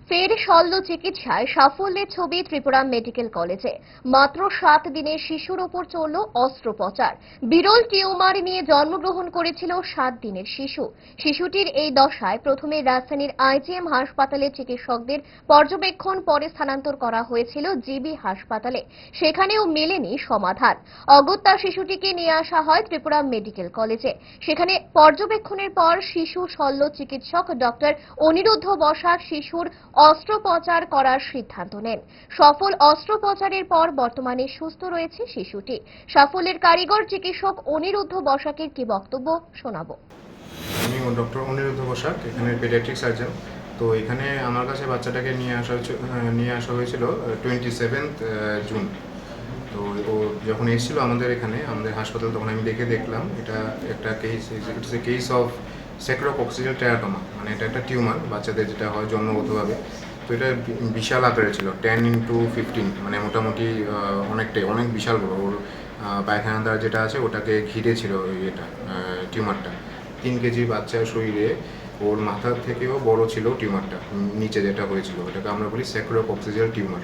ফের শল্য চিকিৎসায় সাফল্যের ছবি ত্রিপুরা মেডিকেল কলেজে। মাত্র 7 দিনে শিশুর উপর চলল অস্ত্রোপচার। বিরল টিউমার নিয়ে জন্মগ্রহণ করেছিল 7 দিনের শিশু। শিশুটির এই দশায় প্রথমে রাজধানীর আইজিএম হাসপাতালে চিকিৎসকদের পর্যবেক্ষণ, পরে স্থানান্তর করা হয়েছিল জিবি হাসপাতালে। সেখানেও মেলেনি সমাধান। অগত্যা শিশুটিকে নিয়ে আসা হয় ত্রিপুরা মেডিকেল কলেজে। সেখানে পর্যবেক্ষণের পর শিশু শল্য চিকিৎসক ডক্টর অনিরুদ্ধ বসাক শিশুর অস্ত্রোপচার করার সিদ্ধান্ত নেন। সফল অস্ত্রোপচারের পর বর্তমানে সুস্থ রয়েছে শিশুটি। সাফল্যের কারিগর চিকিৎসক অনিরুদ্ধ বসাকের কি বক্তব্য শোনাবো। আমি ডক্টর অনিরুদ্ধ বসাক, এখানে পেডিয়াট্রিক সার্জন। তো এখানে আমার কাছে বাচ্চাটাকে নিয়ে আসা হয়েছিল 27 জুন। তো ও যখন এসেছিল আমাদের হাসপাতাল, তখন আমি দেখলাম এটা একটা কেস অফ স্যাক্রোকক্সিয়াল টেরাটোমা, মানে এটা একটা টিউমার বাচ্চাদের যেটা হয় জন্মগতভাবে। তো এটা বিশাল আকারের ছিল, 10x15, মানে মোটামুটি অনেক বিশাল বড়। ওর পায়খানাদার যেটা আছে ওটাকে ঘিরে ছিল এটা টিউমারটা। 3 কেজি বাচ্চার শরীরে ওর মাথার থেকেও বড় ছিল টিউমারটা। নিচে যেটা হয়েছিল ওটাকে আমরা বলি স্যাক্রোকক্সিয়াল টিউমার।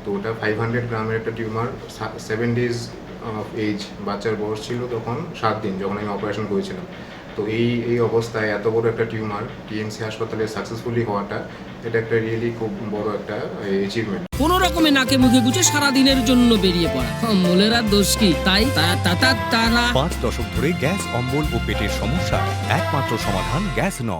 তো ওটা 500 গ্রামের একটা টিউমার। 7 ডেজ অফ এজ, বাচ্চার বয়স ছিল তখন 7 দিন যখন আমি অপারেশন করেছিলাম। তো এই অবস্থায় এত বড় একটা টিউমার টিএমসি হাসপাতালে সাকসেসফুলি হওয়াটা, এটা একটা রিয়েলি খুব বড় একটা অ্যাচিভমেন্ট। কোন রকমে নাকে মুখে গুছে সারাদিনের জন্য বেরিয়ে পড়া, অম্বলের আর দোষ কি? তাই তারা 5 দশক ধরে গ্যাস, অম্বল ও পেটের সমস্যা একমাত্র সমাধান গ্যাস নয়।